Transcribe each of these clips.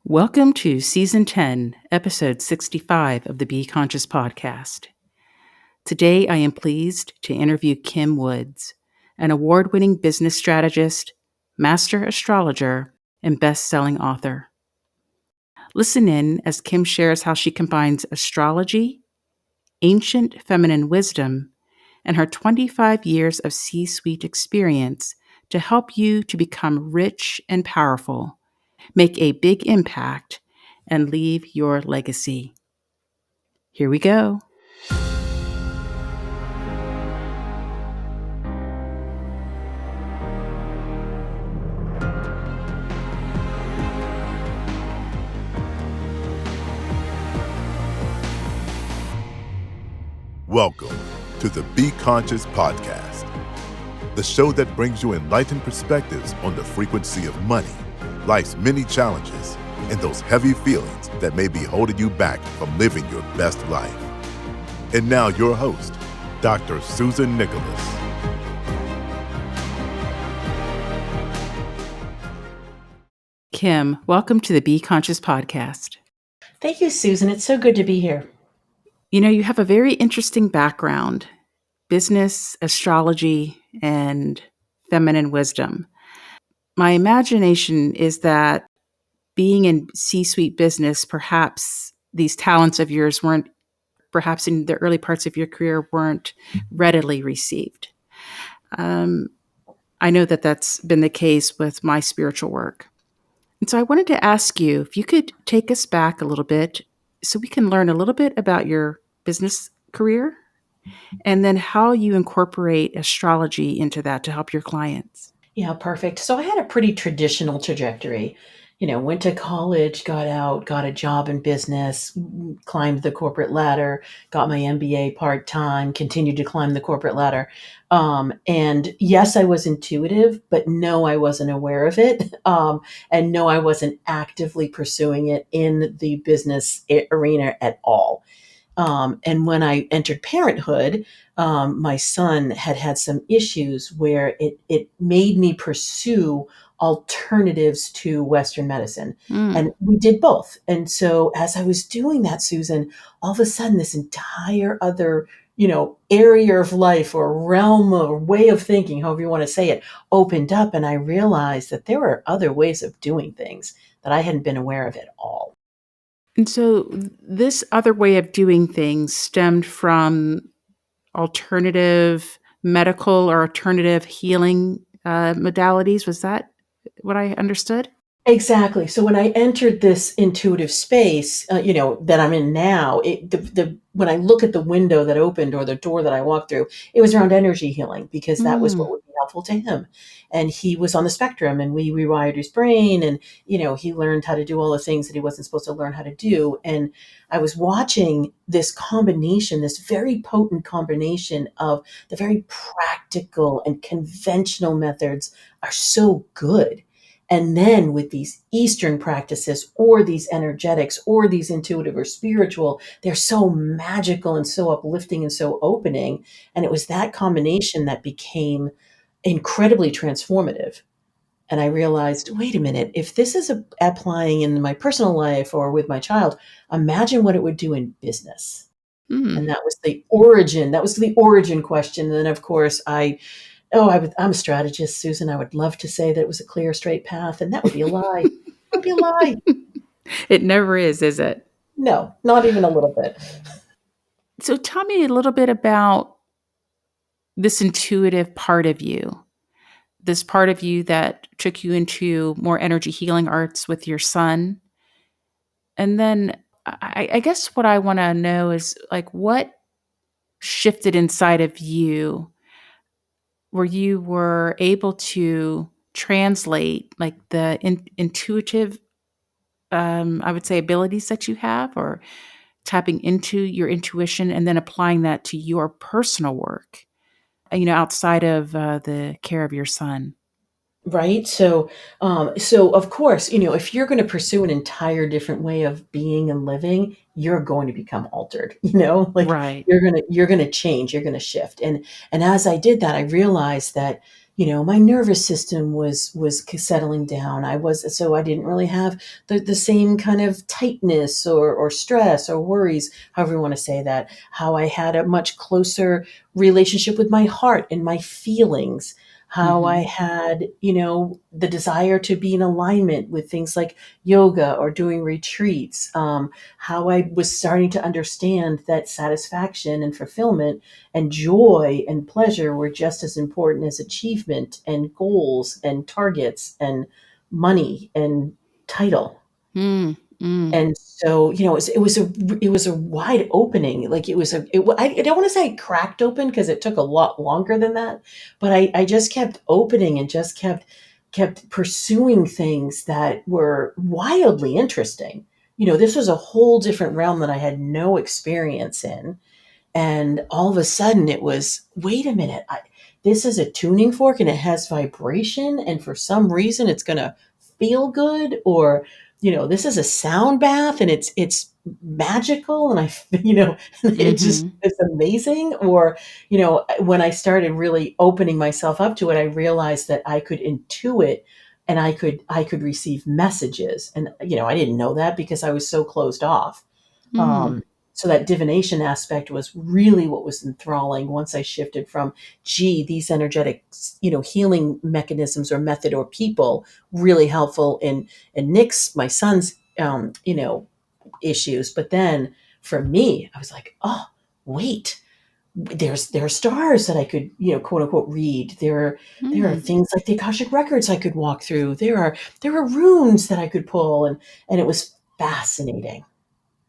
Welcome to Season 10, Episode 65 of the Be Conscious podcast. Today, I am pleased to interview Kim Woods, an award-winning business strategist, master astrologer, and best-selling author. Listen in as Kim shares how she combines astrology, ancient feminine wisdom, and her 25 years of C-suite experience to help you to become rich and powerful, make a big impact, and leave your legacy. Here we go. Welcome to the Be Conscious podcast, the show that brings you enlightened perspectives on the frequency of money, life's many challenges, and those heavy feelings that may be holding you back from living your best life. And now your host, Dr. Susan Nicholas. Kim, welcome to the Be Conscious podcast. Thank you, Susan. It's so good to be here. You know, you have a very interesting background, business, astrology, and feminine wisdom. My imagination is that being in C-suite business, perhaps these talents of yours weren't, perhaps in the early parts of your career, weren't readily received. I know that that's been the case with my spiritual work. And so I wanted to ask you if you could take us back a little bit so we can learn a little bit about your business career and then how you incorporate astrology into that to help your clients. Yeah, perfect. So I had a pretty traditional trajectory. Went to college, got out, got a job in business, climbed the corporate ladder, got my MBA part-time, continued to climb the corporate ladder. And yes, I was intuitive, but no, I wasn't aware of it. And no, I wasn't actively pursuing it in the business arena at all. And when I entered parenthood, my son had some issues where it made me pursue alternatives to Western medicine. And we did both. And so as I was doing that, Susan, all of a sudden this entire other, area of life or realm or way of thinking, however you want to say it, opened up. And I realized that there were other ways of doing things that I hadn't been aware of at all. And so this other way of doing things stemmed from alternative medical or alternative healing modalities. Was that what I understood? Exactly. So when I entered this intuitive space, that I'm in now, when I look at the window that opened or the door that I walked through, it was around energy healing because that was what would be helpful to him. And he was on the spectrum and we rewired his brain and, he learned how to do all the things that he wasn't supposed to learn how to do. And I was watching this combination, this very potent combination of the very practical and conventional methods are so good. And then with these Eastern practices or these energetics or these intuitive or spiritual, they're so magical and so uplifting and so opening. And it was that combination that became incredibly transformative. And I realized, wait a minute, if this is applying in my personal life or with my child, imagine what it would do in business. And that was the origin. That was the origin question. And then, of course, I'm a strategist, Susan. I would love to say that it was a clear, straight path, and that would be a lie. That would be a lie. It never is it? No, not even a little bit. So tell me a little bit about this intuitive part of you, this part of you that took you into more energy healing arts with your son. And then I guess what I want to know is like what shifted inside of you where you were able to translate like the intuitive, I would say, abilities that you have, or tapping into your intuition and then applying that to your personal work, outside of the care of your son. Right. So of course, if you're going to pursue an entire different way of being and living, you're going to become altered, Right. you're going to change, you're going to shift. And as I did that, I realized that, my nervous system was settling down. I didn't really have the same kind of tightness or stress or worries, however you want to say that. How I had a much closer relationship with my heart and my feelings. How I Mhm. had, the desire to be in alignment with things like yoga or doing retreats. How I was starting to understand that satisfaction and fulfillment and joy and pleasure were just as important as achievement and goals and targets and money and title. Mm, mm, And so, it was a wide opening. Like I don't want to say it cracked open because it took a lot longer than that, but I just kept opening and just kept pursuing things that were wildly interesting. This was a whole different realm that I had no experience in, and all of a sudden it was, wait a minute, this is a tuning fork and it has vibration. And for some reason it's going to feel good. Or, this is a sound bath and it's magical. And mhm. it's amazing. Or, when I started really opening myself up to it, I realized that I could intuit and I could receive messages. And, I didn't know that because I was so closed off. Mm, Um, so that divination aspect was really what was enthralling once I shifted from, these energetic, healing mechanisms or method or people really helpful in Nick's, my son's, issues. But then for me, I was like, oh, wait, there are stars that I could, quote unquote, read. There are mm. things like the Akashic records I could walk through. There are runes that I could pull, and it was fascinating.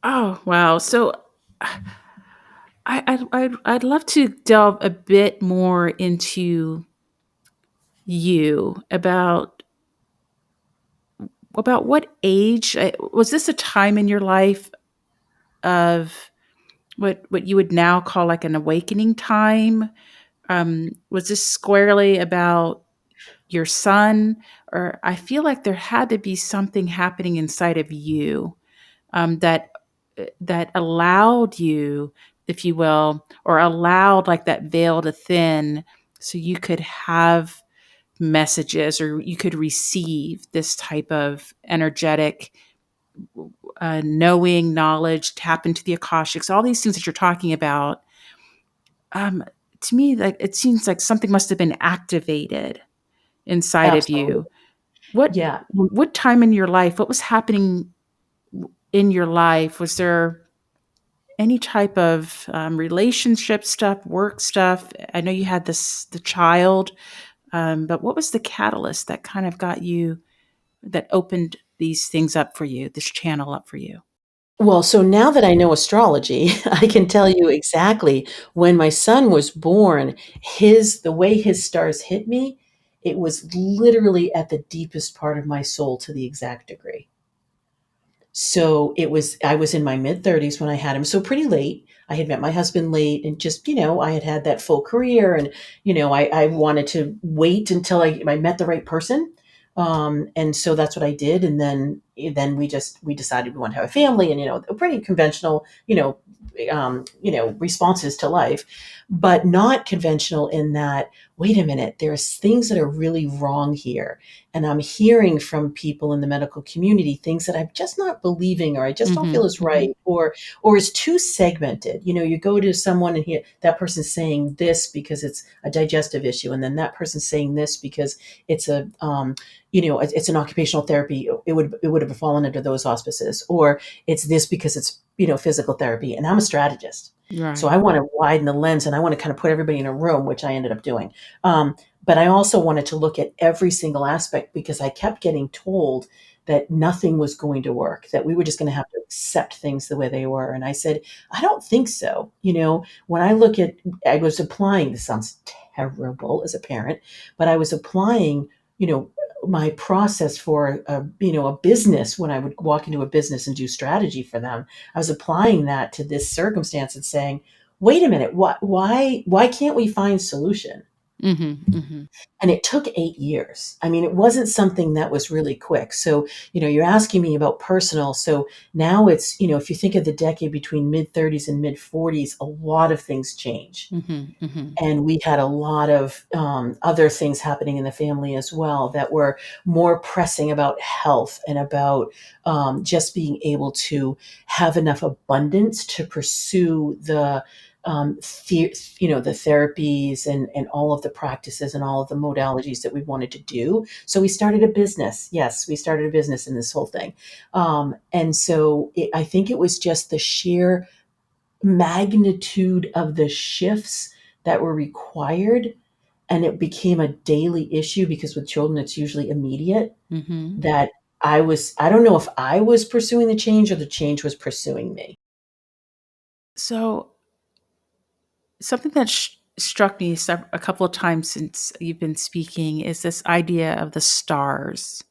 Oh, wow. So I'd love to delve a bit more into you about what age was this a time in your life of what you would now call like an awakening time? Was this squarely about your son, or I feel like there had to be something happening inside of you that allowed you, if you will, or allowed like that veil to thin, so you could have messages or you could receive this type of energetic knowing, knowledge, tap into the akashics, all these things that you're talking about. Um, to me, like it seems like something must have been activated inside of Absolutely. you. What Yeah. what time in your life? What was happening in your life? Was there any type of relationship stuff, work stuff? I know you had the child, but what was the catalyst that kind of got you that opened these things up for you, this channel up for you? Well, so now that I know astrology, I can tell you exactly when my son was born, the way his stars hit me, it was literally at the deepest part of my soul to the exact degree. So I was in my mid 30s when I had him. So pretty late. I had met my husband late, and just, I had had that full career, and, I wanted to wait until I met the right person. And so that's what I did. And then we decided we want to have a family, and, pretty conventional, responses to life, but not conventional in that, wait a minute, there's things that are really wrong here. And I'm hearing from people in the medical community things that I'm just not believing, or I just don't feel Mhm, is mhm. right, or is too segmented. You go to someone and hear that person's saying this because it's a digestive issue, and then that person's saying this because it's it's an occupational therapy. It would have fallen under those auspices, or it's this because it's physical therapy. And I'm a strategist, so I Right. want to widen the lens, and I want to kind of put everybody in a room, which I ended up doing. But I also wanted to look at every single aspect because I kept getting told that nothing was going to work, that we were just going to have to accept things the way they were. And I said, I don't think so. When I was applying, this sounds terrible as a parent, but I was applying, you know, my process for a business. When I would walk into a business and do strategy for them, I was applying that to this circumstance and saying, wait a minute, why can't we find solution? Mhm, mhm, And it took 8 years. I mean, it wasn't something that was really quick. So, you're asking me about personal. So now it's, if you think of the decade between mid 30s and mid 40s, a lot of things change. mhm, mhm, And we had a lot of other things happening in the family as well that were more pressing about health and about just being able to have enough abundance to pursue the therapies and all of the practices and all of the modalities that we wanted to do. So we started a business. Yes, we started a business in this whole thing. And so I think it was just the sheer magnitude of the shifts that were required, and it became a daily issue because with children it's usually immediate, mhm. that I don't know if I was pursuing the change or the change was pursuing me. So, something that struck me a couple of times since you've been speaking is this idea of the stars.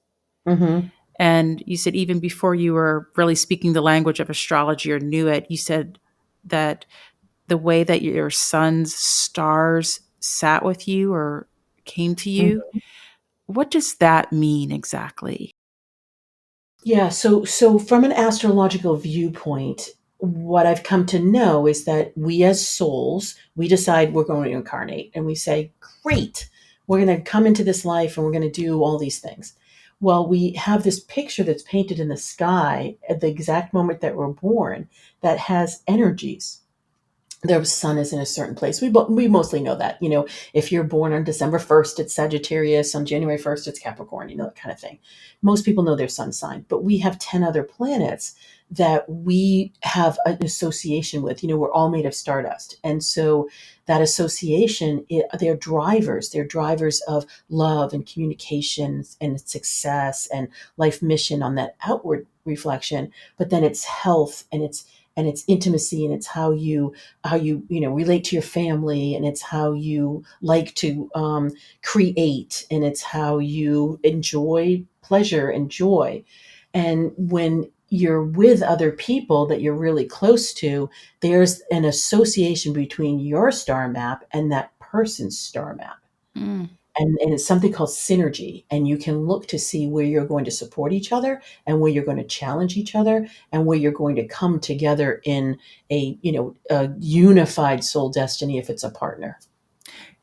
Mhm. And you said even before you were really speaking the language of astrology or knew it, you said that the way that your son's stars sat with you or came to you. What does that mean exactly? Yeah, so from an astrological viewpoint, what I've come to know is that we as souls, we decide we're going to incarnate and we say, "Great. We're going to come into this life and we're going to do all these things." Well, we have this picture that's painted in the sky at the exact moment that we're born that has energies. The sun is in a certain place. We mostly know that. If you're born on December 1st, it's Sagittarius. On January 1st, it's Capricorn. That kind of thing. Most people know their sun sign, but we have 10 other planets that we have an association with. We're all made of stardust, and so that association, they're drivers. They're drivers of love and communications and success and life mission on that outward reflection. But then it's health and it's intimacy, and it's how you relate to your family, and it's how you like to create, and it's how you enjoy pleasure and joy. And when you're with other people that you're really close to, there's an association between your star map and that person's star map. Mm. And it's something called synergy, and you can look to see where you're going to support each other and where you're going to challenge each other and where you're going to come together in a unified soul destiny if it's a partner.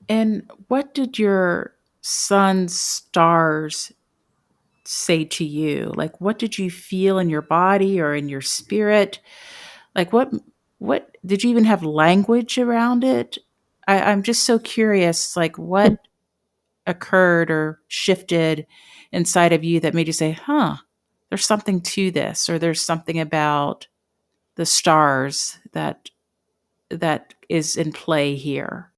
And what did your son's stars say to you? Like, what did you feel in your body or in your spirit? Like, what did you even have language around it? I'm just so curious, like, what occurred or shifted inside of you that made you say, huh, there's something to this, or there's something about the stars that is in play here.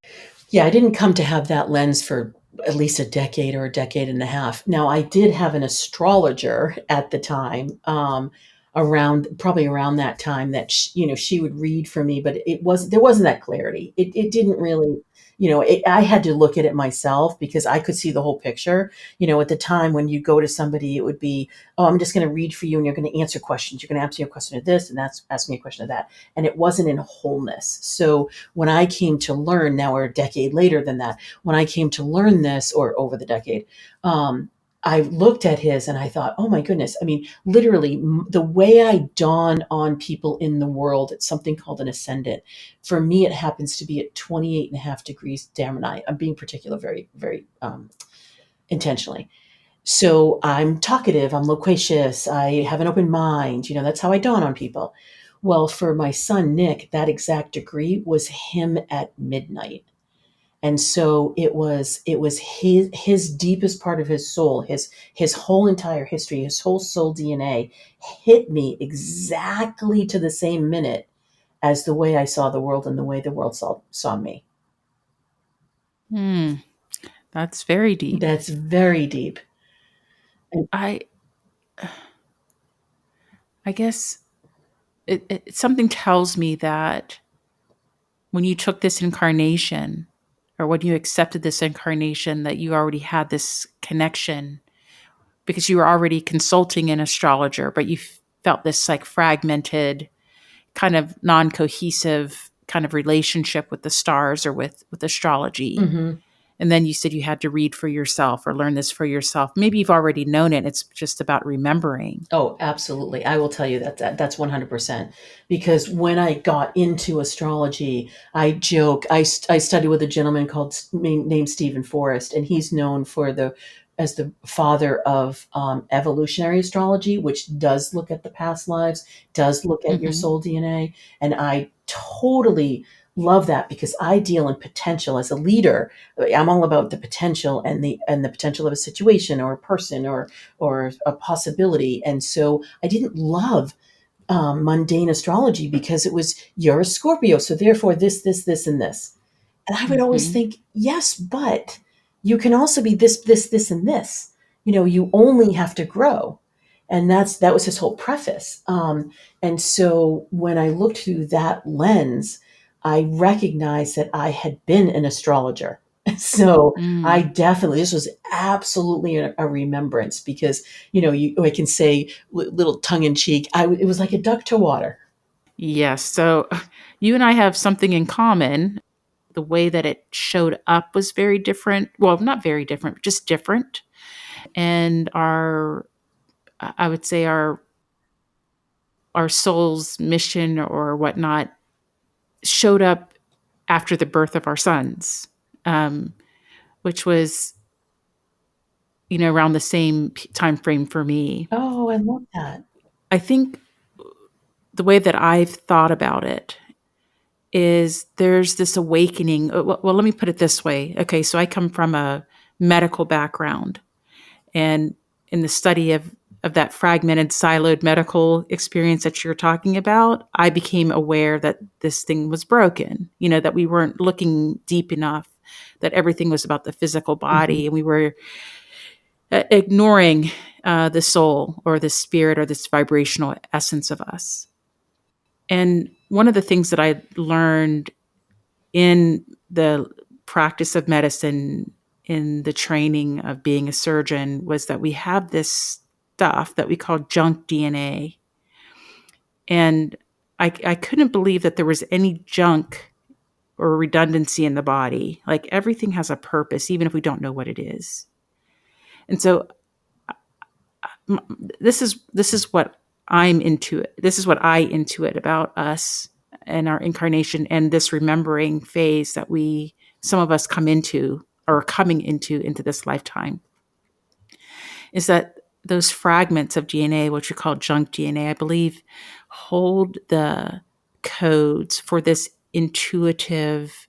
Yeah, I didn't come to have that lens for at least a decade or a decade and a half. Now, I did have an astrologer at the time, probably around that time, that she would read for me, but there wasn't that clarity. It didn't really, I had to look at it myself because I could see the whole picture. At the time when you go to somebody, it would be, "Oh, I'm just going to read for you, and you're going to answer questions. You're going to ask me a question of this, and that's ask me a question of that," and it wasn't in wholeness. So when I came to learn, now we're a decade later than that, when I came to learn this, or over the decade, I looked at his and I thought, oh my goodness. I mean, literally, the way I dawn on people in the world, it's something called an ascendant. For me, it happens to be at 28 and a half degrees Gemini. I'm being particular very, very intentionally. So I'm talkative, I'm loquacious, I have an open mind. That's how I dawn on people. Well, for my son Nick, that exact degree was him at midnight. And so it was his deepest part of his soul, his whole entire history, his whole soul DNA hit me exactly to the same minute as the way I saw the world and the way the world saw me. Hmm, that's very deep. That's very deep. And I I guess something tells me that when you took this incarnation or when you accepted this incarnation, that you already had this connection because you were already consulting an astrologer, but you felt this like fragmented, kind of non cohesive kind of relationship with the stars or with astrology. mhm. And then you said you had to read for yourself or learn this for yourself. Maybe you've already known it. It's just about remembering. Oh, absolutely. I will tell you that's 100%. Because when I got into astrology, I joke, I studied with a gentleman named Stephen Forrest, and he's known as the father of evolutionary astrology, which does look at the past lives, does look at your Hmm. soul DNA. And I totally love that because I deal in potential as a leader. I'm all about the potential and the potential of a situation or a person or a possibility. And so I didn't love mundane astrology because it was, you're a Scorpio, so therefore this, and this. And I would always Hmm. think, yes, but you can also be this, and this. You only have to grow. And that was his whole preface. And so when I looked through that lens, I recognized that I had been an astrologer. So I Mm. definitely, this was absolutely a remembrance because, I can say little tongue in cheek, it was like a duck to water. Yes. So you and I have something in common. The way that it showed up was very different. Well, not very different, just different. And I would say our soul's mission or whatnot showed up after the birth of our sons, um, which was, around the same time frame for me. Oh, I love that. I think the way that I've thought about it is there's this awakening. Well, let me put it this way. Okay, so I come from a medical background, and in the study of that fragmented, siloed medical experience that you're talking about, I became aware that this thing was broken. That we weren't looking deep enough. That everything was about the physical Mhm. body, and we were ignoring the soul or the spirit or this vibrational essence of us. And one of the things that I learned in the practice of medicine, in the training of being a surgeon, was that we have this stuff that we call junk DNA. And I couldn't believe that there was any junk or redundancy in the body. Like everything has a purpose, even if we don't know what it is. And so this is what I'm into it. This is what I intuit about us and our incarnation and this remembering phase that some of us come into or are coming into this lifetime, is that those fragments of DNA, which we call junk DNA, I believe, hold the codes for this intuitive,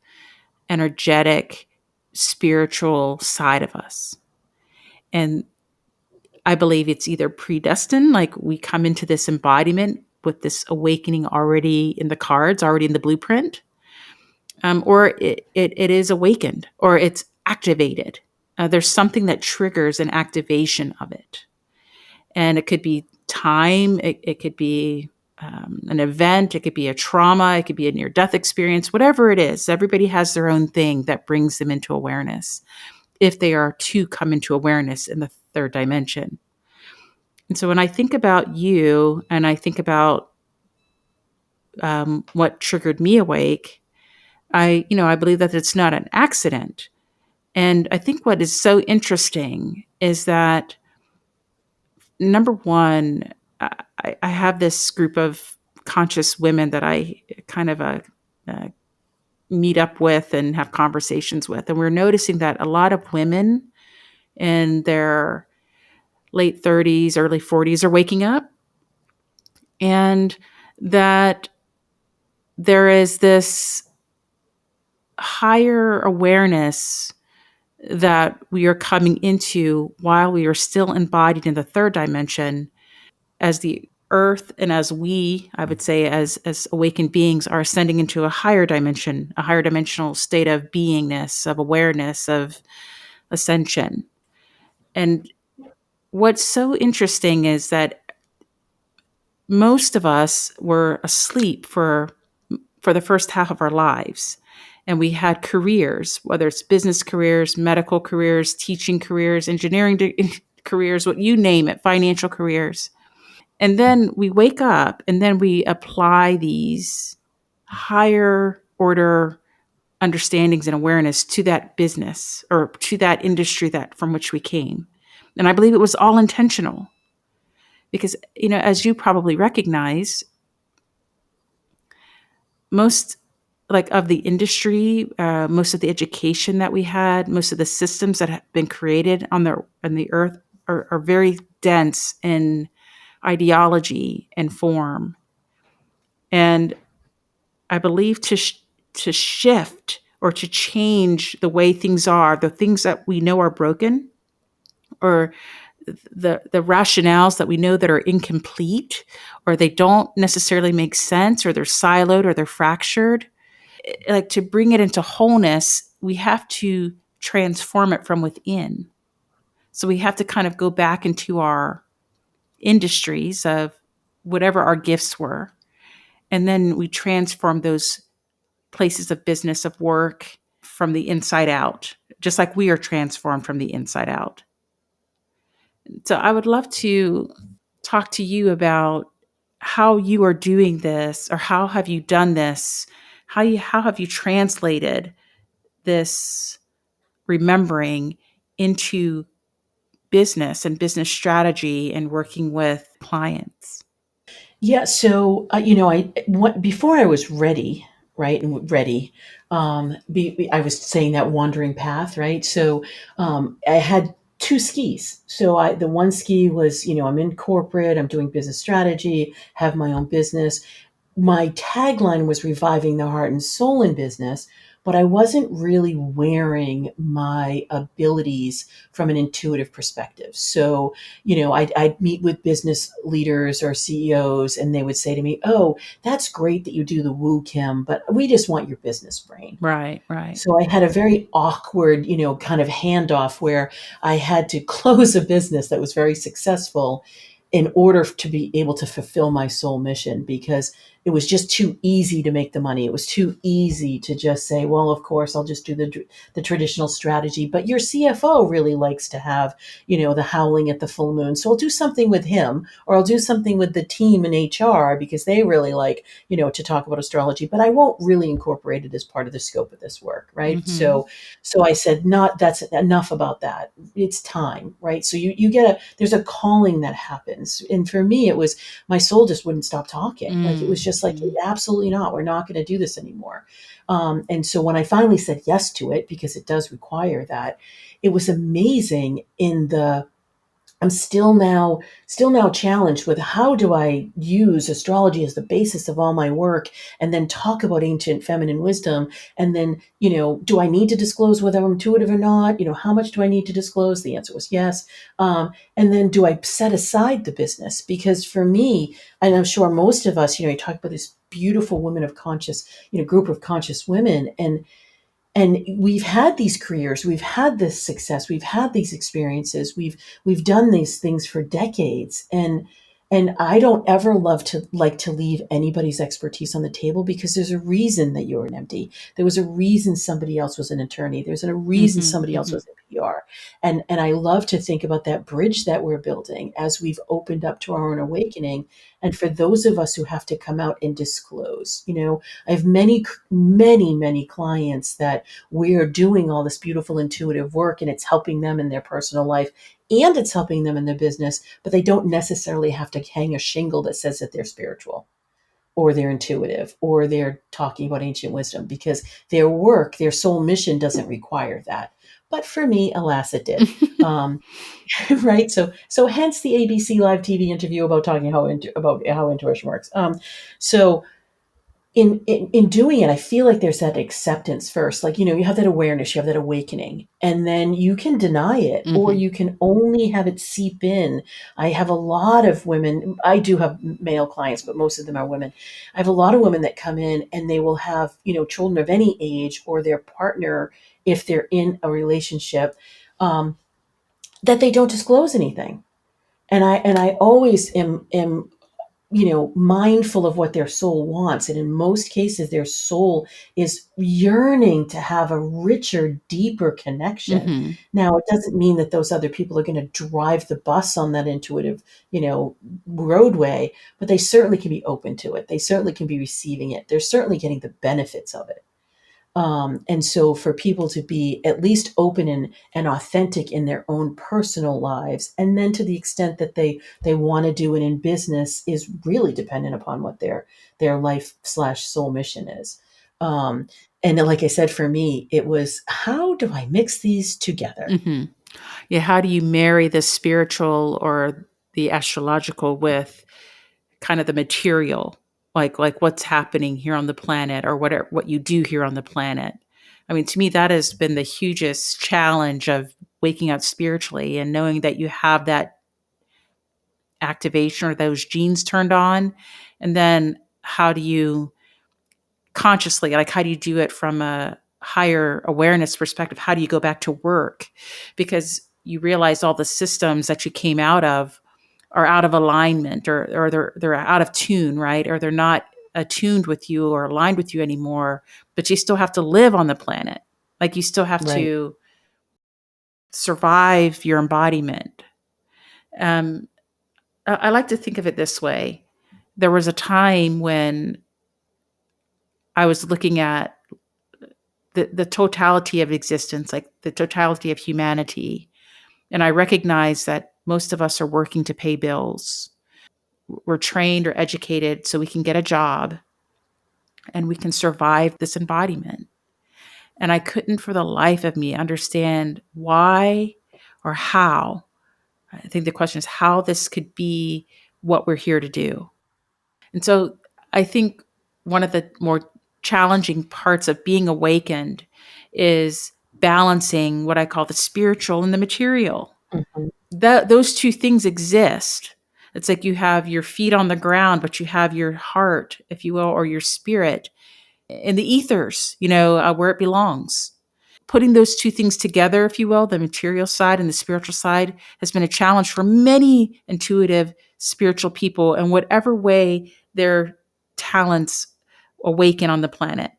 energetic, spiritual side of us. And I believe it's either predestined, like we come into this embodiment with this awakening already in the cards, already in the blueprint, or it is awakened or it's activated. There's something that triggers an activation of it. And it could be time, it could be an event, it could be a trauma, it could be a near death experience, whatever it is. Everybody has their own thing that brings them into awareness if they are to come into awareness in the third dimension. And so when I think about you and I think about what triggered me awake, I believe that it's not an accident. And I think what is so interesting is that number one, I have this group of conscious women that I kind of uh, meet up with and have conversations with. And we're noticing that a lot of women in their late 30s, early 40s are waking up, and that there is this higher awareness that we are coming into while we are still embodied in the third dimension as the earth and as we, I would say, as awakened beings are ascending into a higher dimension, a higher dimensional state of beingness, of awareness, of ascension. And what's so interesting is that most of us were asleep for the first half of our lives. And we had careers, whether it's business careers, medical careers, teaching careers, engineering careers, what you name it, financial careers. And then we wake up and then we apply these higher order understandings and awareness to that business or to that industry that from which we came. And I believe it was all intentional because, as you probably recognize, most like of the industry, most of the education that we had, most of the systems that have been created on the earth are very dense in ideology and form. And I believe to shift or to change the way things are, the things that we know are broken, or the rationales that we know that are incomplete, or they don't necessarily make sense, or they're siloed, or they're fractured. Like to bring it into wholeness, we have to transform it from within. So we have to kind of go back into our industries of whatever our gifts were, and then we transform those places of business, of work, from the inside out, just like we are transformed from the inside out. So I would love to talk to you about how you are doing this, or how have you done this? How have you translated this remembering into business and business strategy and working with clients? Yeah, so before I was ready, right, and ready, I was saying that wandering path, right? So I had two skis. So the one ski was, I'm in corporate, I'm doing business strategy, have my own business. My tagline was reviving the heart and soul in business, but I wasn't really wearing my abilities from an intuitive perspective. So, I'd meet with business leaders or CEOs, and they would say to me, "Oh, that's great that you do the woo, Kim, but we just want your business brain." Right, right. So I had a very awkward, kind of handoff where I had to close a business that was very successful in order to be able to fulfill my soul mission, because it was just too easy to make the money. It was too easy to just say, well, of course, I'll just do the traditional strategy. But your CFO really likes to have, the howling at the full moon. So I'll do something with him, or I'll do something with the team in HR because they really like, to talk about astrology, but I won't really incorporate it as part of the scope of this work. Right. Mm-hmm. So I said, not, that's enough about that. It's time. Right. So there's a calling that happens. And for me, it was, my soul just wouldn't stop talking. Like, it was just like, Mm-hmm. absolutely not. We're not going to do this anymore. And so when I finally said yes to it, because it does require that, it was amazing I'm still now challenged with, how do I use astrology as the basis of all my work and then talk about ancient feminine wisdom? And then, do I need to disclose whether I'm intuitive or not? How much do I need to disclose? The answer was yes. And then do I set aside the business? Because for me, and I'm sure most of us, you talk about this beautiful women of conscious, group of conscious women, and we've had these careers, we've had this success, we've had these experiences, we've done these things for decades, and I don't ever like to leave anybody's expertise on the table, because there's a reason that you're an MD. There was a reason somebody else was an attorney. There's a reason Mm-hmm. somebody else Mm-hmm. was in PR. And I love to think about that bridge that we're building as we've opened up to our own awakening. And for those of us who have to come out and disclose, I have many, many, many clients that we're doing all this beautiful intuitive work, and it's helping them in their personal life and it's helping them in their business, but they don't necessarily have to hang a shingle that says that they're spiritual or they're intuitive or they're talking about ancient wisdom, because their work, their soul mission doesn't require that. But for me, alas, it did. Um, right. So hence the ABC live TV interview about talking about how intuition works. So in doing it, I feel like there's that acceptance first. Like, you have that awareness, you have that awakening, and then you can deny it, or Mm-hmm. you can only have it seep in. I have a lot of women, I do have male clients, but most of them are women. I have a lot of women that come in and they will have, children of any age, or their partner, if they're in a relationship, that they don't disclose anything. And I always am mindful of what their soul wants. And in most cases, their soul is yearning to have a richer, deeper connection. Mm-hmm. Now, it doesn't mean that those other people are going to drive the bus on that intuitive, roadway, but they certainly can be open to it. They certainly can be receiving it. They're certainly getting the benefits of it. And so for people to be at least open and authentic in their own personal lives, and then to the extent that they want to do it in business, is really dependent upon what their life slash soul mission is. Um, and like I said, for me, it was, how do I mix these together? Mhm. Yeah, how do you marry the spiritual or the astrological with kind of the material, like what's happening here on the planet or what you do here on the planet? I mean, to me, that has been the hugest challenge of waking up spiritually and knowing that you have that activation or those genes turned on. And then how do you consciously, like, how do you do it from a higher awareness perspective? How do you go back to work? Because you realize all the systems that you came out of are out of alignment, or they're out of tune, right? Or they're not attuned with you or aligned with you anymore, but you still have to live on the planet. Like, you still have Right. to survive your embodiment. Um, I like to think of it this way. There was a time when I was looking at the totality of existence, like the totality of humanity. And I recognize that most of us are working to pay bills. We're trained or educated so we can get a job and we can survive this embodiment. And I couldn't for the life of me understand why or how. I think the question is how this could be what we're here to do. And so I think one of the more challenging parts of being awakened is balancing what I call the spiritual and the material. Mhm. Those two things exist. It's like you have your feet on the ground, but you have your heart, if you will, or your spirit in the ethers, where it belongs. Putting those two things together, if you will, the material side and the spiritual side, has been a challenge for many intuitive spiritual people in whatever way their talents awaken on the planet.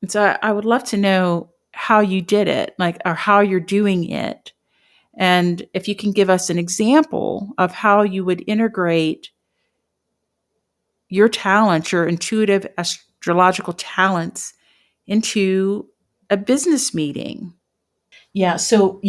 And so I would love to know how you did it, like, or how you're doing it. And if you can give us an example of how you would integrate your talents, your intuitive astrological talents, into a business meeting. Yeah, so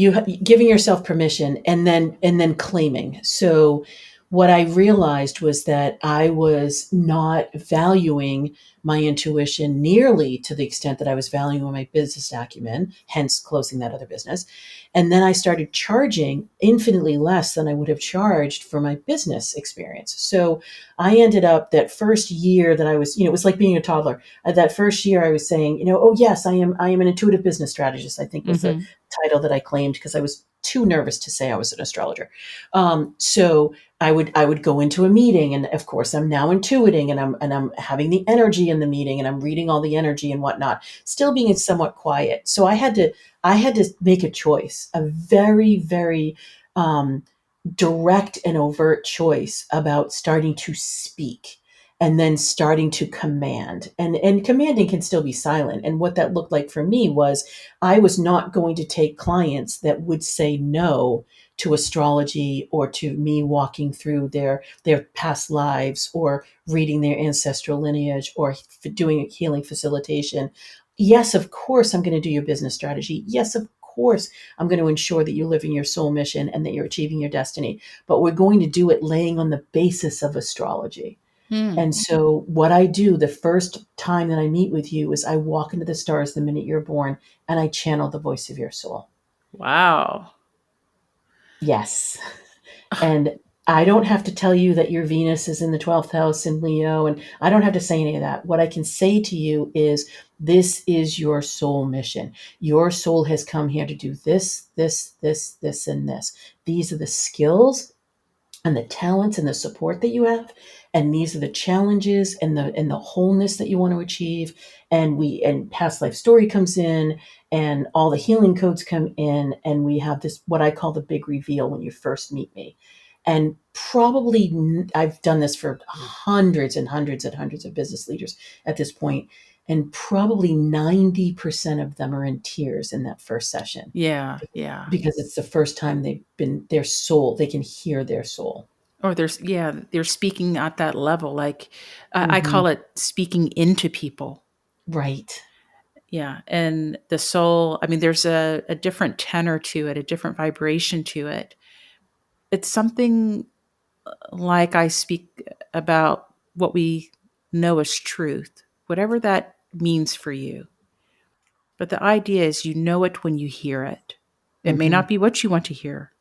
giving yourself permission and then claiming. So what I realized was that I was not valuing my intuition nearly to the extent that I was valuing my business acumen, hence closing that other business. And then I started charging infinitely less than I would have charged for my business experience. So I ended up, that first year that I was, it was like being a toddler. That first year I was saying, oh yes, I am an intuitive business strategist, I think was the Mm-hmm. title that I claimed, because I was too nervous to say I was an astrologer. So I would go into a meeting, and of course I'm now intuiting, and I'm having the energy in the meeting, and I'm reading all the energy and whatnot, still being somewhat quiet. So I had to make a choice, a very, very direct and overt choice about starting to speak, and then starting to command. And commanding can still be silent. And what that looked like for me was, I was not going to take clients that would say no to astrology, or to me walking through their past lives, or reading their ancestral lineage, or doing healing facilitation. Yes, of course I'm going to do your business strategy. Yes, of course I'm going to ensure that you're living your soul mission and that you're achieving your destiny. But we're going to do it laying on the basis of astrology. Hmm. And so, what I do the first time that I meet with you is, I walk into the stars the minute you're born, and I channel the voice of your soul. Wow. Yes. And I don't have to tell you that your Venus is in the 12th house in Leo, and I don't have to say any of that. What I can say to you is, this is your soul mission. Your soul has come here to do this, this, this, this, and this. These are the skills and the talents and the support that you have, and these are the challenges and the wholeness that you want to achieve. And past life story comes in, and all the healing codes come in, and we have this, what I call the big reveal, when you first meet me. And probably, I've done this for hundreds and hundreds and hundreds of business leaders at this point, and probably 90% of them are in tears in that first session, Yeah, yeah. because it's the first time they've been, their soul, they can hear their soul. Or they're speaking at that level. Like, I Hmm. call it speaking into people. Right. Yeah. And the soul, I mean, there's a different tenor to it, a different vibration to it. It's something like I speak about what we know as truth, whatever that means for you. But the idea is you know it when you hear it. It may Hmm. not be what you want to hear,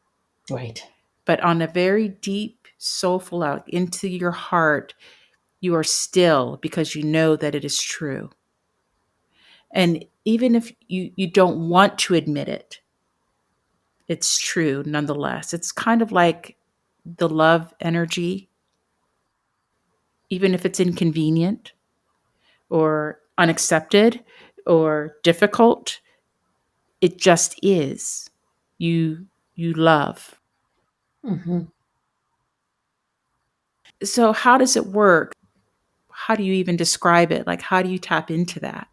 Right. but on a very deep, soulful out into your heart, you are still because you know that it is true. And even if you don't want to admit it, it's true nonetheless. It's kind of like the love energy, even if it's inconvenient or unaccepted or difficult, it just is. You love. Hmm. So how does it work? How do you even describe it? Like how do you tap into that?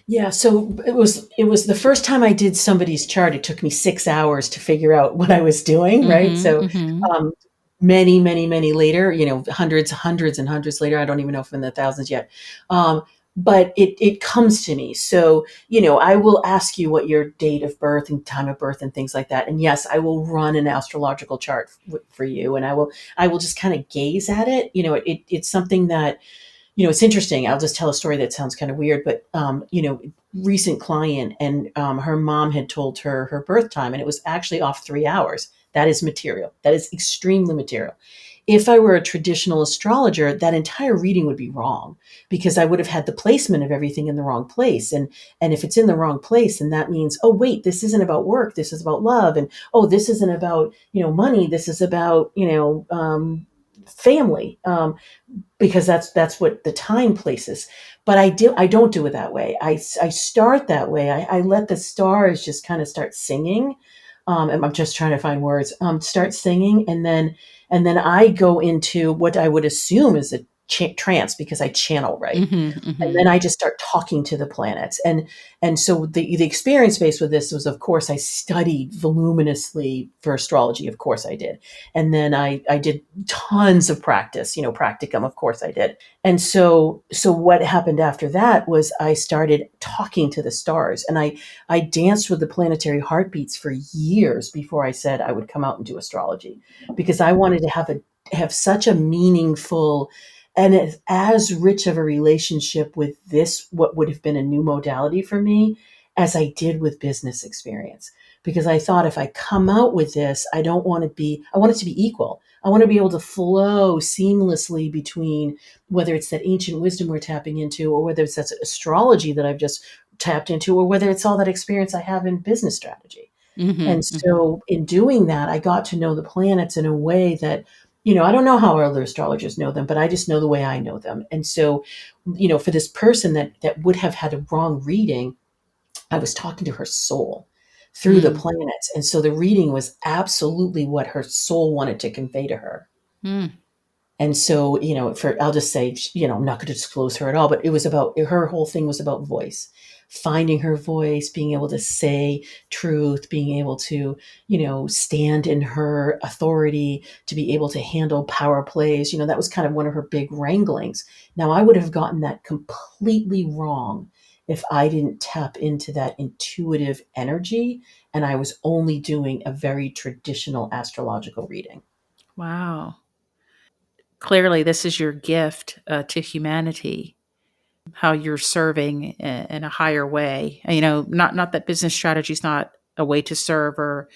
Yeah, so it was the first time I did somebody's chart. It took me 6 hours to figure out what I was doing, right? Mhm. So Mhm. um, many, many, many later, hundreds, hundreds, and hundreds later. I don't even know if I'm in the thousands yet. Um, but it comes to me. So I will ask you what your date of birth and time of birth and things like that. And yes, I will run an astrological chart for you, and I will just kind of gaze at it. It's something that it's interesting. I'll just tell a story that sounds kind of weird, but recent client, and her mom had told her her birth time, and it was actually off 3 hours. That is material. That is extremely material. If I were a traditional astrologer, that entire reading would be wrong because I would have had the placement of everything in the wrong place. And if it's in the wrong place, then that means, oh wait, this isn't about work. This is about love, and oh, this isn't about money. This is about family. Because that's what the time places. But I don't do it that way. I start that way. I let the stars just kind of start singing. And I'm just trying to find words. Start singing, and then I go into what I would assume is a trance because I channel, right? Mhm. And then Mhm. I just start talking to the planets. And so the experience base with this was, of course, I studied voluminously for astrology. Of course I did. And then I did tons of practice, practicum, of course I did. And so what happened after that was I started talking to the stars, and I danced with the planetary heartbeats for years before I said I would come out and do astrology, because I wanted to have such a meaningful and as rich of a relationship with this, what would have been a new modality for me, as I did with business experience. Because I thought, if I come out with this, I want it to be equal. I want to be able to flow seamlessly between whether it's that ancient wisdom we're tapping into, or whether it's that astrology that I've just tapped into, or whether it's all that experience I have in business strategy. And Mhm. Mhm. so in doing that, I got to know the planets in a way that, I don't know how other astrologers know them, but I just know the way I know them. And so, for this person that would have had a wrong reading, I was talking to her soul through the Mm. planets. And so the reading was absolutely what her soul wanted to convey to her. Mm. And so, I'll just say, I'm not going to disclose her at all, but it was about her whole thing was about voice, finding her voice, being able to say truth, being able to, stand in her authority, to be able to handle power plays. That was kind of one of her big wranglings. Now, I would have gotten that completely wrong if I didn't tap into that intuitive energy and I was only doing a very traditional astrological reading. Wow. Clearly, this is your gift to humanity. How you're serving in a higher way. Not that business strategy is not a way to serve, or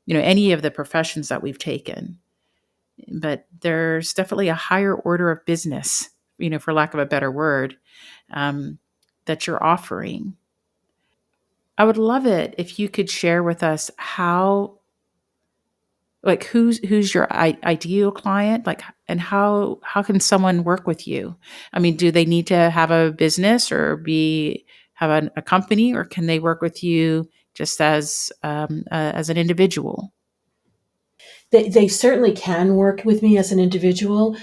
any of the professions that we've taken, but there's definitely a higher order of business, for lack of a better word, um, that you're offering. I would love it if you could share with us how, like, who's your ideal client, like, and how can someone work with you? I mean, do they need to have a business or be have a company, or can they work with you just as an individual? They certainly can work with me as an individual.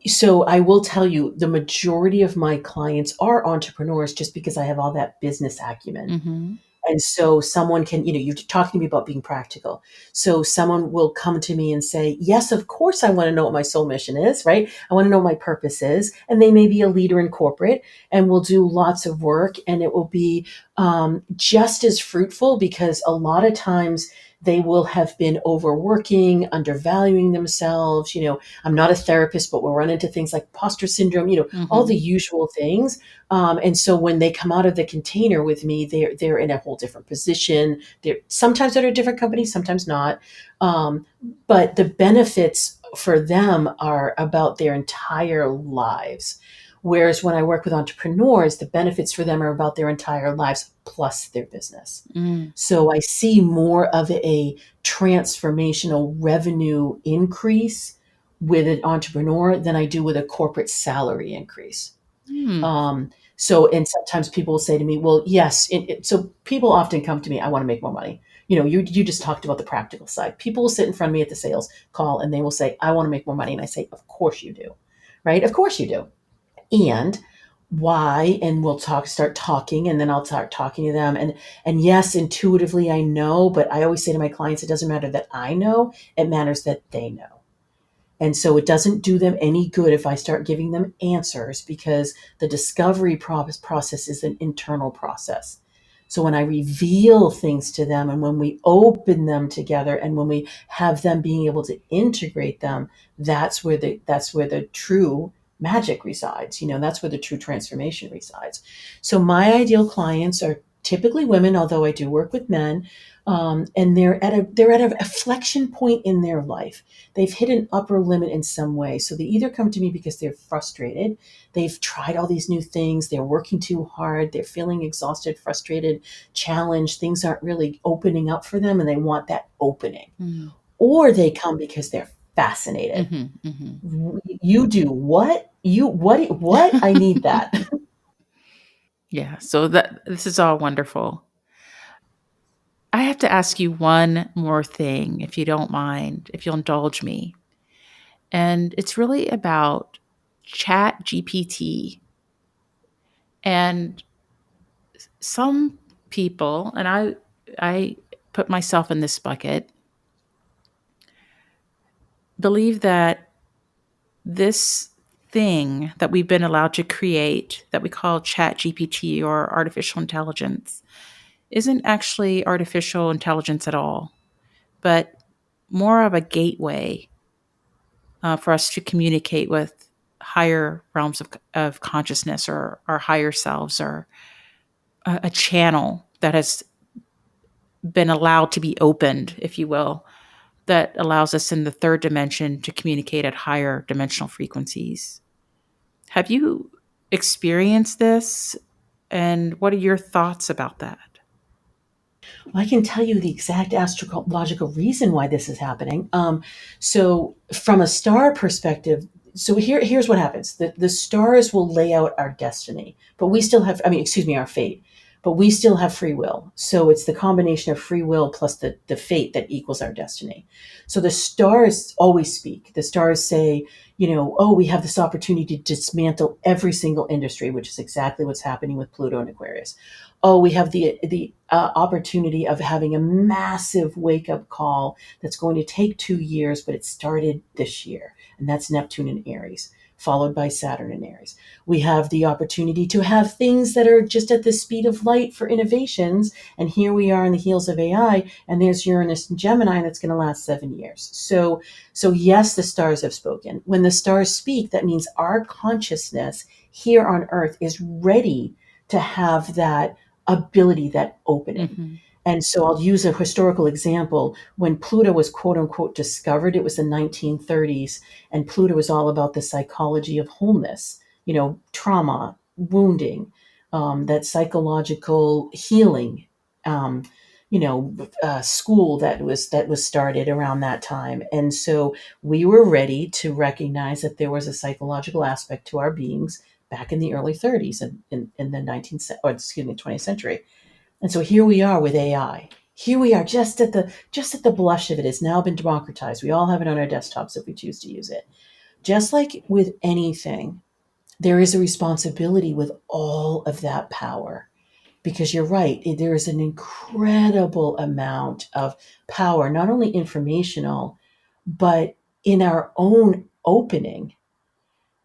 So I will tell you, the majority of my clients are entrepreneurs, just because I have all that business acumen. Mm-hmm. And so someone can, you're talking to me about being practical. So someone will come to me and say, yes, of course, I want to know what my soul mission is, right? I want to know what my purpose is. And they may be a leader in corporate and will do lots of work, and it will be just as fruitful, because a lot of times they will have been overworking, undervaluing themselves. I'm not a therapist, but we'll run into things like imposter syndrome, all the Mhm. usual things. And so when they come out of the container with me, they're in a whole different position. They're sometimes at a different company, sometimes not. Um, but the benefits for them are about their entire lives. Whereas when I work with entrepreneurs, the benefits for them are about their entire lives plus their business. Mm. So I see more of a transformational revenue increase with an entrepreneur than I do with a corporate salary increase. Mm. And sometimes people will say to me, well, yes. So people often come to me, I want to make more money. You just talked about the practical side. People will sit in front of me at the sales call and they will say, I want to make more money. And I say, of course you do, right? Of course you do. And why? And we'll start talking, and then I'll start talking to them. And yes, intuitively I know, but I always say to my clients, it doesn't matter that I know, it matters that they know. And so it doesn't do them any good if I start giving them answers, because the discovery process is an internal process. So when I reveal things to them and when we open them together and when we have them being able to integrate them, that's where the true magic resides. That's where the true transformation resides. So my ideal clients are typically women, although I do work with men. And they're at a flexion point in their life. They've hit an upper limit in some way. So they either come to me because they're frustrated. They've tried all these new things. They're working too hard. They're feeling exhausted, frustrated, challenged. Things aren't really opening up for them and they want that opening. Mm. Or they come because they're fascinated. Mhm. Mhm. You do what? What? I need that. Yeah, so that this is all wonderful. I have to ask you one more thing, if you don't mind, if you'll indulge me. And it's really about Chat GPT. And some people, and I put myself in this bucket, believe that this thing that we've been allowed to create that we call Chat GPT or artificial intelligence isn't actually artificial intelligence at all, but more of a gateway for us to communicate with higher realms of consciousness or our higher selves, or a channel that has been allowed to be opened, if you will, that allows us in the third dimension to communicate at higher dimensional frequencies. Have you experienced this? And what are your thoughts about that? Well, I can tell you the exact astrological reason why this is happening. So, from a star perspective, so here's what happens: the stars will lay out our destiny, but we still have, I mean, excuse me, our fate, but we still have free will. So it's the combination of free will plus the fate that equals our destiny. So the stars always speak. The stars say, oh, we have this opportunity to dismantle every single industry, which is exactly what's happening with Pluto and Aquarius. Oh, we have the opportunity of having a massive wake up call that's going to take 2 years, but it started this year, and that's Neptune in Aries, followed by Saturn in Aries. We have the opportunity to have things that are just at the speed of light for innovations, and here we are in the heels of AI, and there's Uranus and Gemini that's going to last 7 years. So yes, the stars have spoken. When the stars speak, that means our consciousness here on Earth is ready to have that ability, that opening. Mm-hmm. And so I'll use a historical example. When Pluto was quote unquote discovered, it was the 1930s, and Pluto was all about the psychology of wholeness, trauma, wounding, that psychological healing, um, school that was started around that time. And so we were ready to recognize that there was a psychological aspect to our beings back in the early 30s in the 20th century. And so here we are with AI. Here we are just at the blush of it. It's now been democratized. We all have it on our desktops if we choose to use it. Just like with anything, there is a responsibility with all of that power. because you're right. There is an incredible amount of power, not only informational, but in our own opening.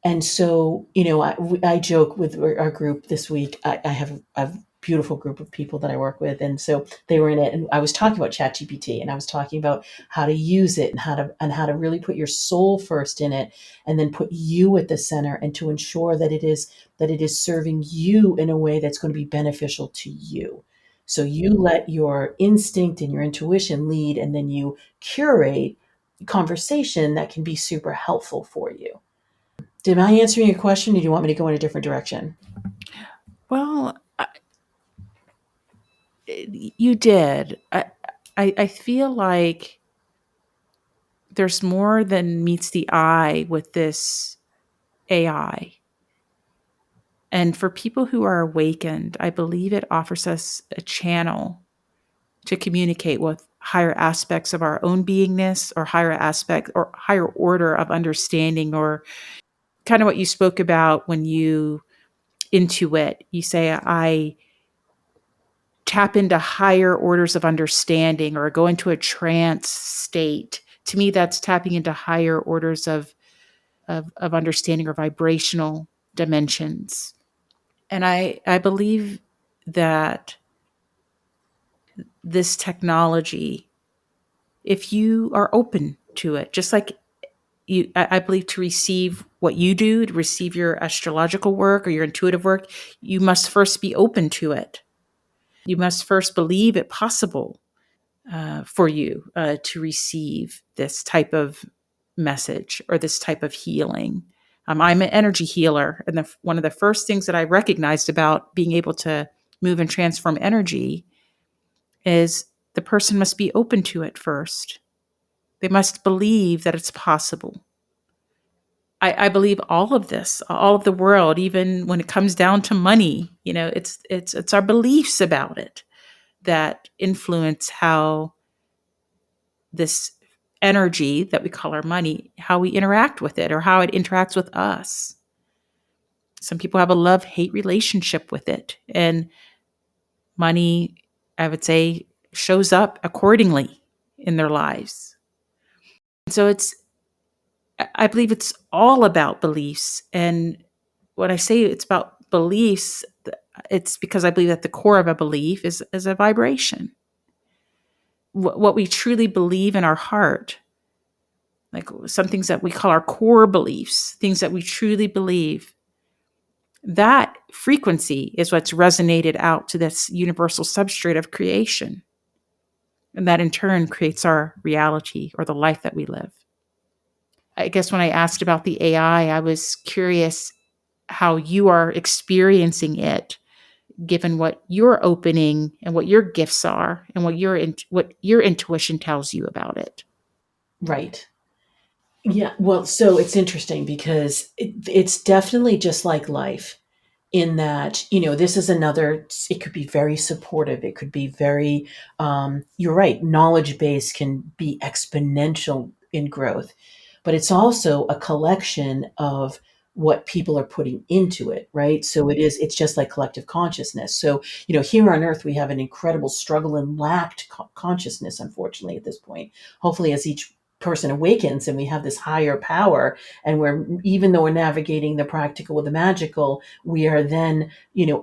And so, I joke with our group this week. I have a beautiful group of people that I work with, and so they were in it. And I was talking about ChatGPT, and I was talking about how to use it, and how to really put your soul first in it, and then put you at the center, and to ensure that it is serving you in a way that's going to be beneficial to you. So you let your instinct and your intuition lead, and then you curate conversation that can be super helpful for you. Did I answer your question, or do you want me to go in a different direction? Well, you did. I feel like there's more than meets the eye with this AI. And for people who are awakened, I believe it offers us a channel to communicate with higher aspects of our own beingness, or higher aspect or higher order of understanding, or kind of what you spoke about when you intuit. You say, I tap into higher orders of understanding or go into a trance state. To me, that's tapping into higher orders of understanding or vibrational dimensions. And I believe that this technology, if you are open to it, just like I believe to receive what you do, to receive your astrological work or your intuitive work, you must first be open to it. You must first believe it possible for you to receive this type of message or this type of healing. I'm an energy healer, and one of the first things that I recognized about being able to move and transform energy is the person must be open to it first. They must believe that it's possible. I believe all of this, all of the world, even when it comes down to money, it's our beliefs about it that influence how this energy that we call our money, how we interact with it or how it interacts with us. Some people have a love-hate relationship with it, and money, I would say, shows up accordingly in their lives. So I believe it's all about beliefs. And when I say it's about beliefs, it's because I believe that the core of a belief is a vibration. What we truly believe in our heart, like some things that we call our core beliefs, things that we truly believe, that frequency is what's resonated out to this universal substrate of creation. And that in turn creates our reality or the life that we live. I guess when I asked about the AI, I was curious how you are experiencing it, given what your opening and what your gifts are and what your intuition tells you about it. Right. Yeah. Well, so it's interesting because it's definitely just like life, in that, this is another, it could be very supportive. It could be very, you're right, knowledge base can be exponential in growth, but it's also a collection of what people are putting into it, right? So it's just like collective consciousness. So, here on earth, we have an incredible struggle and lacked consciousness, unfortunately, at this point. Hopefully, as each person awakens and we have this higher power, and even though we're navigating the practical with the magical, we are then,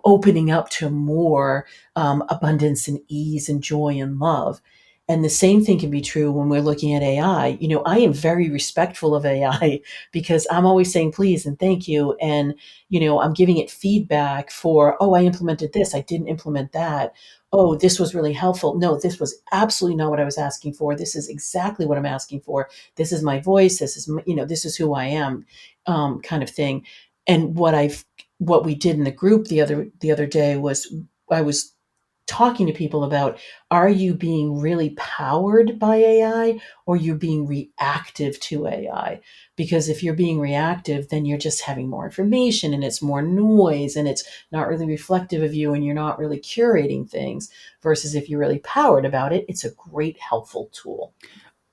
opening up to more abundance and ease and joy and love. And the same thing can be true when we're looking at AI. I am very respectful of AI because I'm always saying please and thank you. And, I'm giving it feedback for, oh, I implemented this, I didn't implement that. Oh, this was really helpful. No, this was absolutely not what I was asking for. This is exactly what I'm asking for. This is my voice. This is who I am, kind of thing. And what we did in the group the other day was, I was talking to people about, are you being really powered by AI, or you're being reactive to AI? Because if you're being reactive, then you're just having more information and it's more noise and it's not really reflective of you and you're not really curating things. Versus if you're really powered about it, it's a great helpful tool.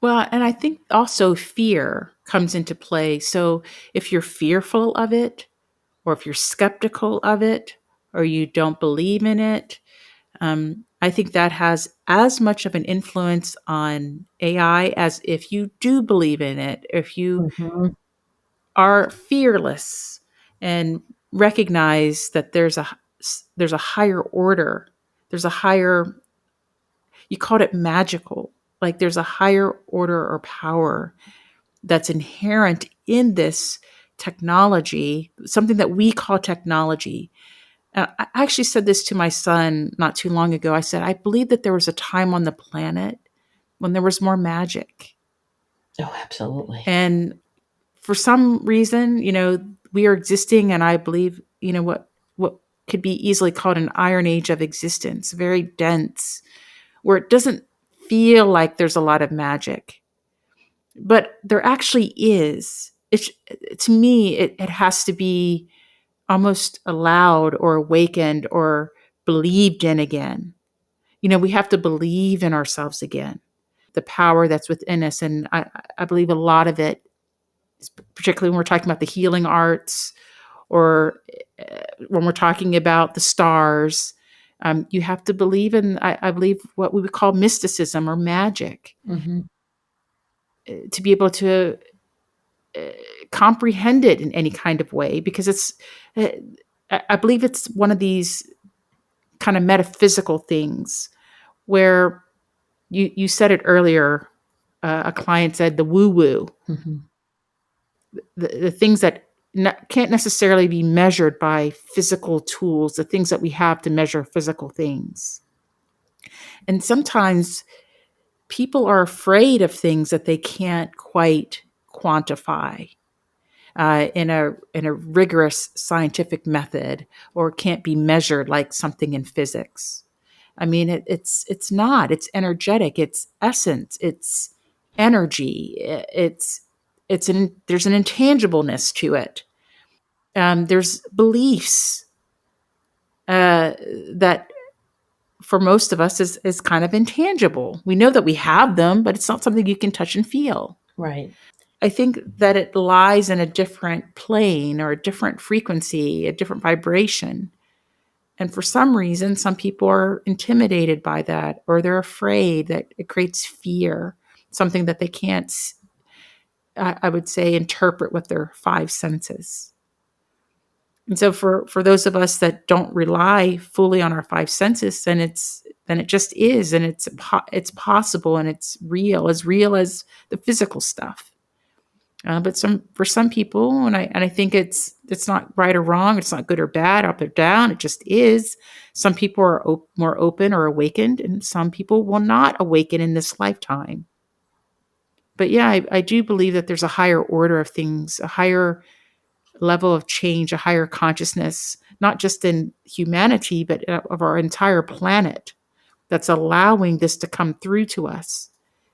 Well, and I think also fear comes into play. So if you're fearful of it, or if you're skeptical of it, or you don't believe in it, I think that has as much of an influence on AI as if you do believe in it, if you Mhm. are fearless and recognize that there's a higher order, there's a higher, you called it magical, like there's a higher order or power that's inherent in this technology, something that we call technology. I actually said this to my son not too long ago. I said, I believe that there was a time on the planet when there was more magic. Oh, absolutely. And for some reason, we are existing, and I believe, what could be easily called an iron age of existence, very dense, where it doesn't feel like there's a lot of magic. But there actually is. To me, it has to be almost allowed or awakened or believed in again. We have to believe in ourselves again, the power that's within us. And I believe a lot of it, particularly when we're talking about the healing arts or when we're talking about the stars, you have to believe in, I believe, what we would call mysticism or magic, Mhm. to be able to uh, comprehend it in any kind of way, because uh, I believe it's one of these kind of metaphysical things where you said it earlier. A client said the woo woo, Mhm. the things that can't necessarily be measured by physical tools, the things that we have to measure physical things. And sometimes people are afraid of things that they can't quite quantify in a rigorous scientific method, or can't be measured like something in physics. I mean, it's not. It's energetic. It's essence. It's energy. There's an intangibleness to it. There's beliefs uh, that for most of us is kind of intangible. We know that we have them, but it's not something you can touch and feel. Right. I think that it lies in a different plane or a different frequency, a different vibration. And for some reason, some people are intimidated by that, or they're afraid that it creates fear, something that they can't, I would say, interpret with their five senses. And so for those of us that don't rely fully on our five senses, then it just is, and it's possible, and it's real as the physical stuff. But for some people, and I think it's not right or wrong, it's not good or bad, up or down, it just is. Some people are more open or awakened, and some people will not awaken in this lifetime. But yeah, I do believe that there's a higher order of things, a higher level of change, a higher consciousness, not just in humanity, but of our entire planet, that's allowing this to come through to us,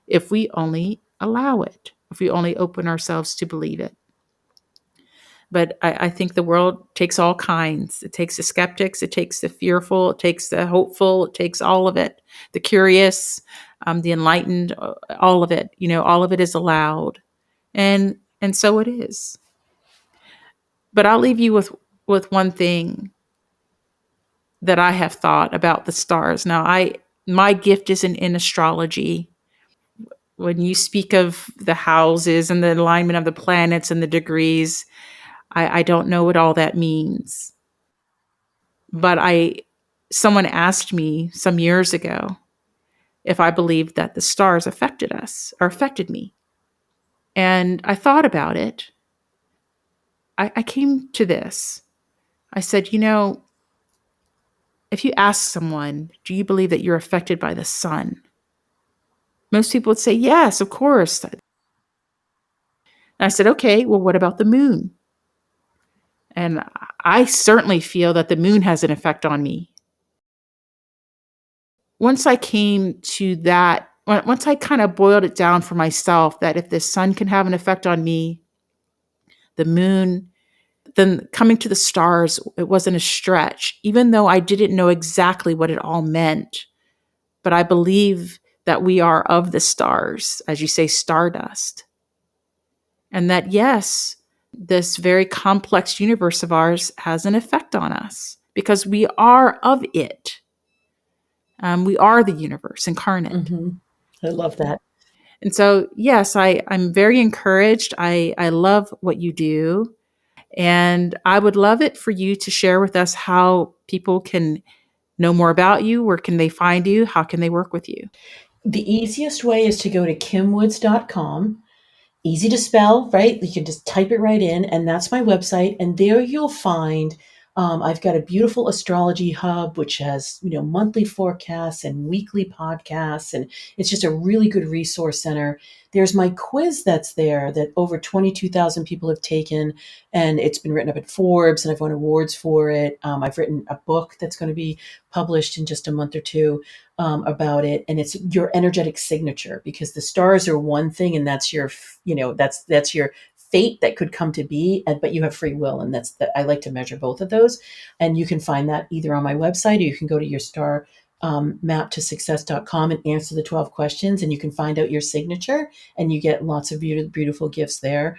if we only allow it, if we only open ourselves to believe it. But I think the world takes all kinds. It takes the skeptics, it takes the fearful, it takes the hopeful, it takes all of it, the curious, the enlightened, all of it. All of it is allowed, and so it is. But I'll leave you with one thing that I have thought about the stars. Now, my gift isn't in astrology. When you speak of the houses and the alignment of the planets and the degrees, I don't know what all that means. But someone asked me some years ago if I believed that the stars affected us or affected me. And I thought about it. I came to this. I said, if you ask someone, do you believe that you're affected by the sun? Most people would say, yes, of course. And I said, okay, well, what about the moon? And I certainly feel that the moon has an effect on me. Once I came to that, once I kind of boiled it down for myself, that if the sun can have an effect on me, the moon, then coming to the stars, it wasn't a stretch, even though I didn't know exactly what it all meant. But I believe that we are of the stars, as you say, stardust. And that, yes, this very complex universe of ours has an effect on us because we are of it. We are the universe incarnate. Hmm. I love that. And so, yes, I'm very encouraged. I love what you do. And I would love it for you to share with us how people can know more about you. Where can they find you? How can they work with you? The easiest way is to go to kimwoods.com. Easy to spell, right? You can just type it right in, and that's my website. And there you'll find I've got a beautiful astrology hub, which has monthly forecasts and weekly podcasts, and it's just a really good resource center. There's my quiz that's there that over 22,000 people have taken, and it's been written up at Forbes, and I've won awards for it. I've written a book that's going to be published in just a month or two about it, and it's your energetic signature, because the stars are one thing, and that's your that's your fate that could come to be, but you have free will, and that's that. I like to measure both of those, and you can find that either on my website, or you can go to your star map to success.com and answer the 12 questions, and you can find out your signature, and you get lots of beautiful gifts there.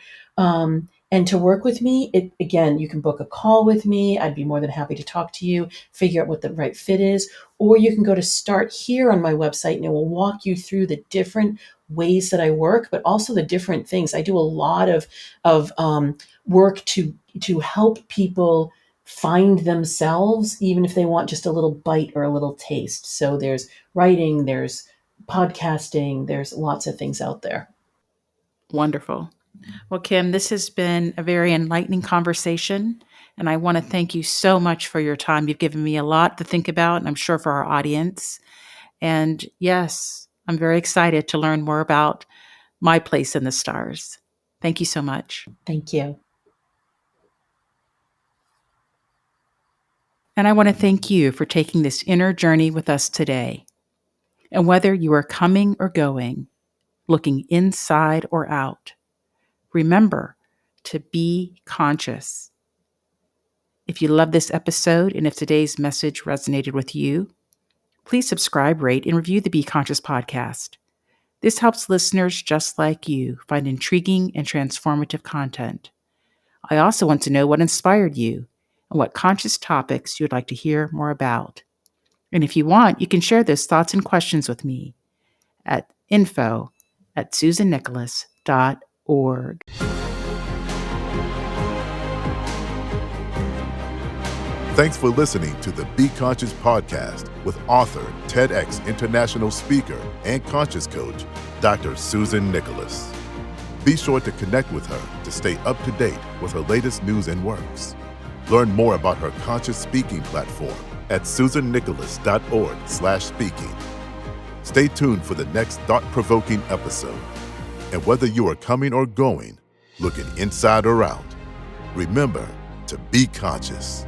And to work with me, again, you can book a call with me. I'd be more than happy to talk to you, figure out what the right fit is. Or you can go to Start Here on my website, and it will walk you through the different ways that I work, but also the different things. I do a lot of work to help people find themselves, even if they want just a little bite or a little taste. So there's writing, there's podcasting, there's lots of things out there. Wonderful. Well, Kim, this has been a very enlightening conversation. And I want to thank you so much for your time. You've given me a lot to think about, and I'm sure for our audience. And yes, I'm very excited to learn more about my place in the stars. Thank you so much. Thank you. And I want to thank you for taking this inner journey with us today. And whether you are coming or going, looking inside or out, remember to be conscious. If you love this episode and if today's message resonated with you, please subscribe, rate, and review the Be Conscious podcast. This helps listeners just like you find intriguing and transformative content. I also want to know what inspired you and what conscious topics you would like to hear more about. And if you want, you can share those thoughts and questions with me at info@susannicholas.org. Thanks for listening to the Be Conscious podcast with author, TEDx international speaker, and conscious coach, Dr. Susan Nicholas. Be sure to connect with her to stay up to date with her latest news and works. Learn more about her conscious speaking platform at susannicholas.org/speaking. Stay tuned for the next thought-provoking episode. And whether you are coming or going, looking inside or out, remember to be conscious.